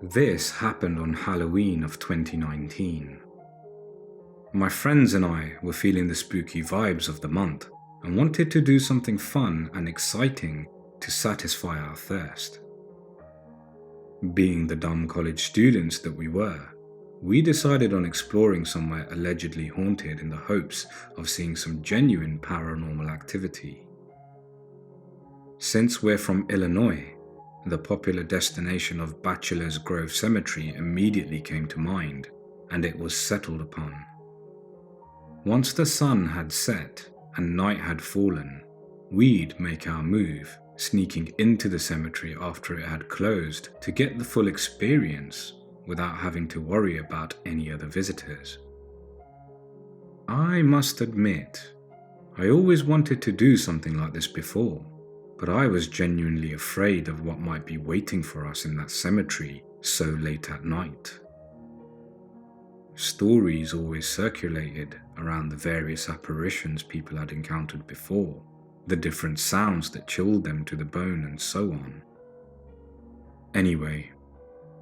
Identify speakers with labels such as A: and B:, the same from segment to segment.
A: This happened on Halloween of 2019. My friends and I were feeling the spooky vibes of the month and wanted to do something fun and exciting to satisfy our thirst. Being the dumb college students that we were, we decided on exploring somewhere allegedly haunted in the hopes of seeing some genuine paranormal activity. Since we're from Illinois, the popular destination of Bachelor's Grove Cemetery immediately came to mind, and it was settled upon. Once the sun had set and night had fallen, we'd make our move, sneaking into the cemetery after it had closed to get the full experience without having to worry about any other visitors. I must admit, I always wanted to do something like this before, but I was genuinely afraid of what might be waiting for us in that cemetery so late at night. Stories always circulated around the various apparitions people had encountered before, the different sounds that chilled them to the bone and so on. Anyway,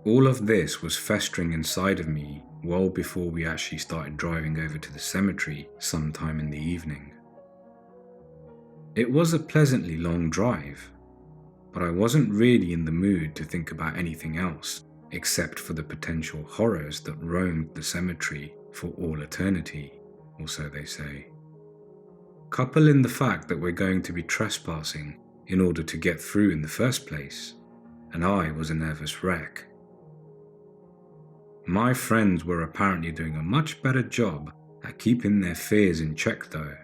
A: all of this was festering inside of me well before we actually started driving over to the cemetery sometime in the evening. It was a pleasantly long drive, but I wasn't really in the mood to think about anything else except for the potential horrors that roamed the cemetery for all eternity, or so they say. Couple in the fact that we're going to be trespassing in order to get through in the first place, and I was a nervous wreck. My friends were apparently doing a much better job at keeping their fears in check though.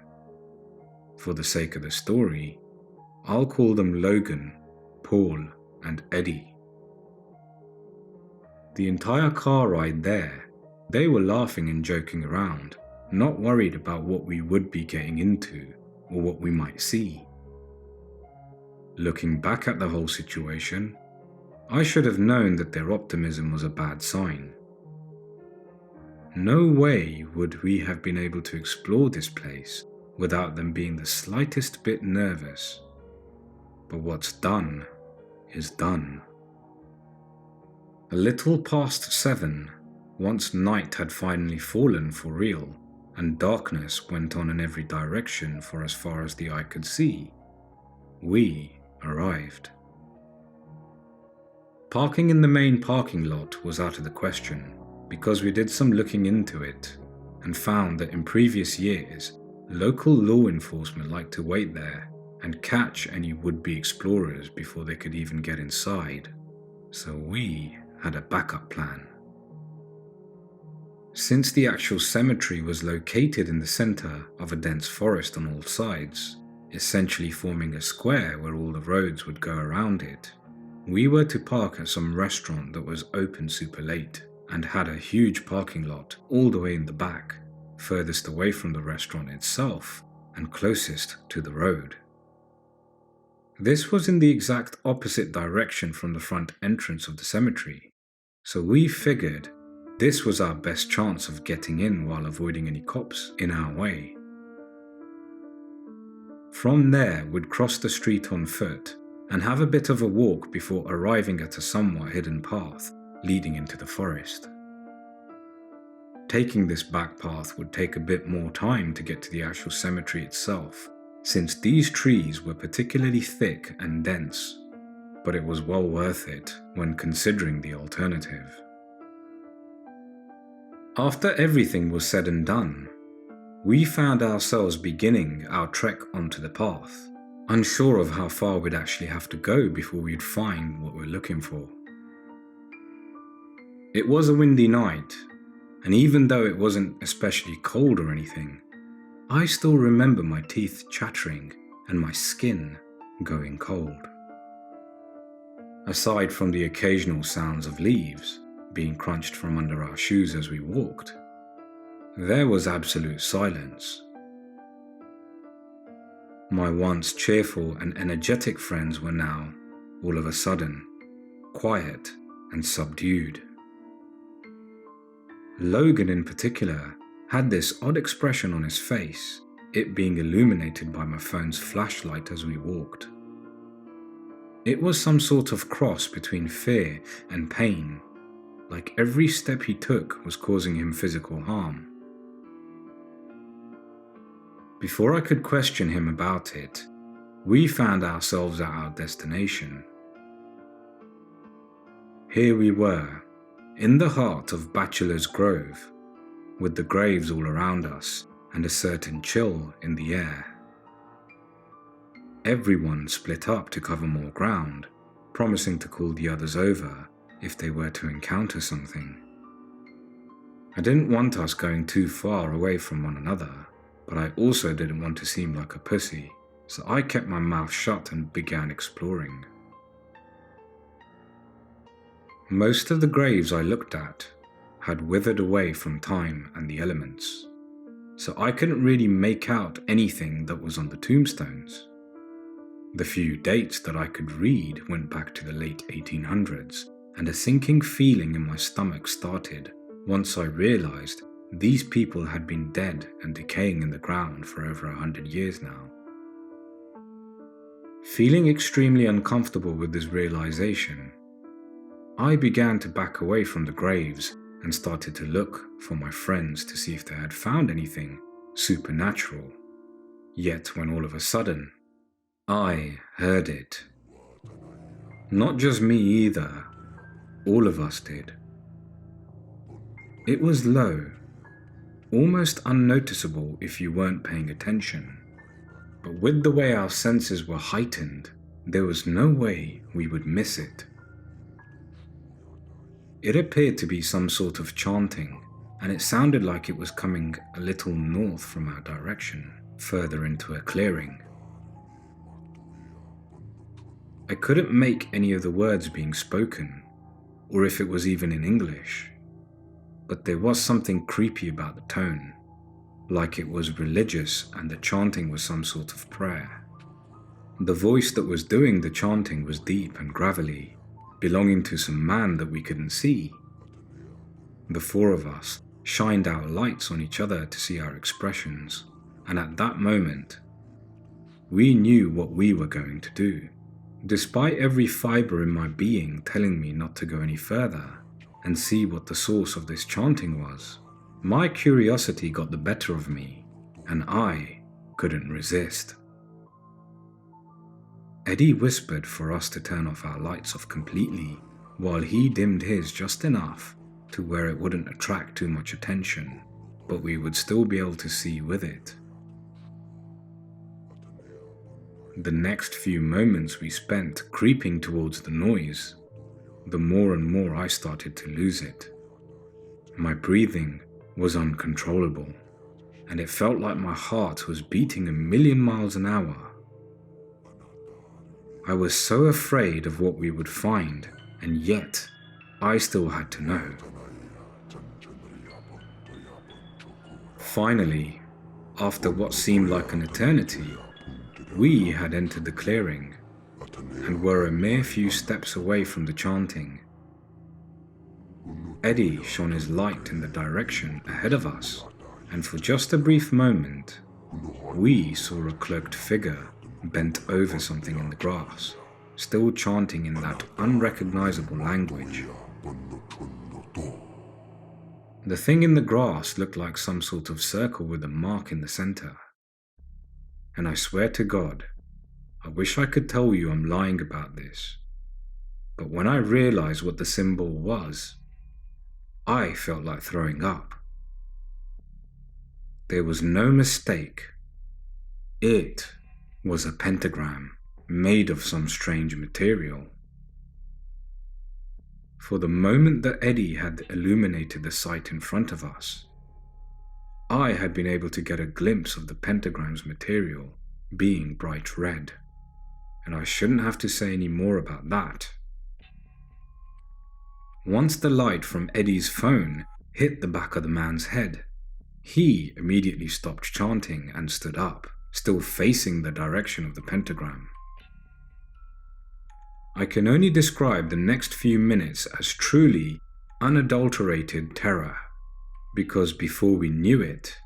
A: For the sake of the story, I'll call them Logan, Paul, and Eddie. The entire car ride there, they were laughing and joking around, not worried about what we would be getting into or what we might see. Looking back at the whole situation, I should have known that their optimism was a bad sign. No way would we have been able to explore this place without them being the slightest bit nervous. But what's done is done. A little past 7, once night had finally fallen for real, and darkness went on in every direction for as far as the eye could see, we arrived. Parking in the main parking lot was out of the question, because we did some looking into it, and found that in previous years, local law enforcement liked to wait there and catch any would-be explorers before they could even get inside, so we had a backup plan. Since the actual cemetery was located in the center of a dense forest on all sides, essentially forming a square where all the roads would go around it, we were to park at some restaurant that was open super late and had a huge parking lot all the way in the back, furthest away from the restaurant itself and closest to the road. This was in the exact opposite direction from the front entrance of the cemetery, so we figured this was our best chance of getting in while avoiding any cops in our way. From there, we'd cross the street on foot and have a bit of a walk before arriving at a somewhat hidden path leading into the forest. Taking this back path would take a bit more time to get to the actual cemetery itself, since these trees were particularly thick and dense, but it was well worth it when considering the alternative. After everything was said and done, we found ourselves beginning our trek onto the path, unsure of how far we'd actually have to go before we'd find what we're looking for. It was a windy night, and even though it wasn't especially cold or anything, I still remember my teeth chattering and my skin going cold. Aside from the occasional sounds of leaves being crunched from under our shoes as we walked, there was absolute silence. My once cheerful and energetic friends were now, all of a sudden, quiet and subdued. Logan in particular had this odd expression on his face, it being illuminated by my phone's flashlight as we walked. It was some sort of cross between fear and pain, like every step he took was causing him physical harm. Before I could question him about it, we found ourselves at our destination. Here we were, in the heart of Bachelor's Grove, with the graves all around us and a certain chill in the air. Everyone split up to cover more ground, promising to call the others over if they were to encounter something. I didn't want us going too far away from one another, but I also didn't want to seem like a pussy, so I kept my mouth shut and began exploring. Most of the graves I looked at had withered away from time and the elements, so I couldn't really make out anything that was on the tombstones. The few dates that I could read went back to the late 1800s, and a sinking feeling in my stomach started once I realized these people had been dead and decaying in the ground for over 100 years now. Feeling extremely uncomfortable with this realization, I began to back away from the graves and started to look for my friends to see if they had found anything supernatural. Yet when all of a sudden, I heard it. Not just me either, all of us did. It was low, almost unnoticeable if you weren't paying attention, but with the way our senses were heightened, there was no way we would miss it. It appeared to be some sort of chanting, and it sounded like it was coming a little north from our direction, further into a clearing. I couldn't make any of the words being spoken, or if it was even in English, but there was something creepy about the tone, like it was religious and the chanting was some sort of prayer. The voice that was doing the chanting was deep and gravelly, belonging to some man that we couldn't see. The four of us shined our lights on each other to see our expressions, and at that moment, we knew what we were going to do. Despite every fibre in my being telling me not to go any further and see what the source of this chanting was, my curiosity got the better of me, and I couldn't resist. Eddie whispered for us to turn off our lights off completely, while he dimmed his just enough to where it wouldn't attract too much attention, but we would still be able to see with it. The next few moments we spent creeping towards the noise, the more and more I started to lose it. My breathing was uncontrollable, and it felt like my heart was beating 1,000,000 miles an hour. I was so afraid of what we would find, and yet I still had to know. Finally, after what seemed like an eternity, we had entered the clearing and were a mere few steps away from the chanting. Eddie shone his light in the direction ahead of us, and for just a brief moment, we saw a cloaked figure bent over something in the grass, still chanting in that unrecognizable language. The thing in the grass looked like some sort of circle with a mark in the center. And I swear to God, I wish I could tell you I'm lying about this, but when I realized what the symbol was, I felt like throwing up. There was no mistake. It was a pentagram made of some strange material. For the moment that Eddie had illuminated the sight in front of us, I had been able to get a glimpse of the pentagram's material being bright red, and I shouldn't have to say any more about that. Once the light from Eddie's phone hit the back of the man's head, he immediately stopped chanting and stood up, still facing the direction of the pentagram. I can only describe the next few minutes as truly unadulterated terror, because before we knew it,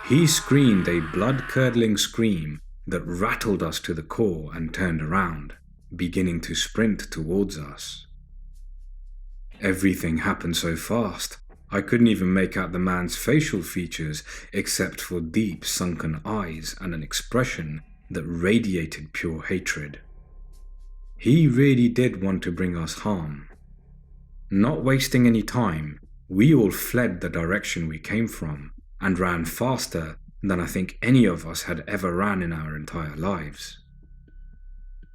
A: he screamed a blood-curdling scream that rattled us to the core and turned around, beginning to sprint towards us. Everything happened so fast, I couldn't even make out the man's facial features except for deep sunken eyes and an expression that radiated pure hatred. He really did want to bring us harm. Not wasting any time, we all fled the direction we came from and ran faster than I think any of us had ever ran in our entire lives.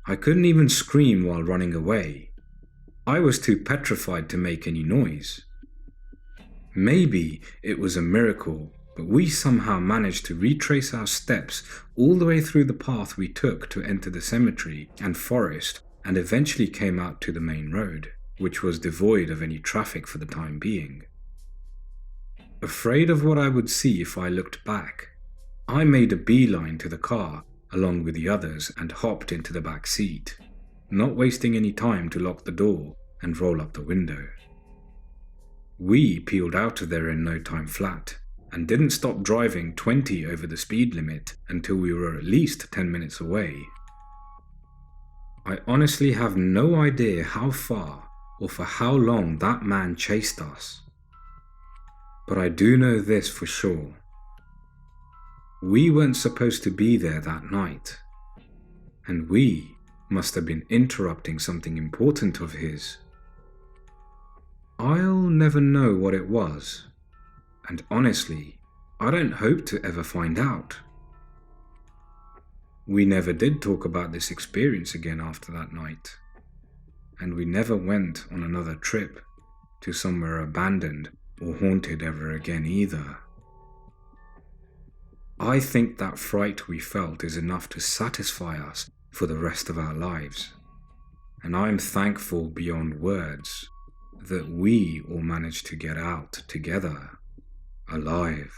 A: I couldn't even scream while running away. I was too petrified to make any noise. Maybe it was a miracle, but we somehow managed to retrace our steps all the way through the path we took to enter the cemetery and forest, and eventually came out to the main road, which was devoid of any traffic for the time being. Afraid of what I would see if I looked back, I made a beeline to the car along with the others and hopped into the back seat, not wasting any time to lock the door and roll up the window. We peeled out of there in no time flat and didn't stop driving 20 over the speed limit until we were at least 10 minutes away. I honestly have no idea how far or for how long that man chased us. But I do know this for sure. We weren't supposed to be there that night, and we must have been interrupting something important of his. I'll never know what it was, and honestly, I don't hope to ever find out. We never did talk about this experience again after that night, and we never went on another trip to somewhere abandoned or haunted ever again either. I think that fright we felt is enough to satisfy us for the rest of our lives, and I'm thankful beyond words that we all managed to get out together, alive.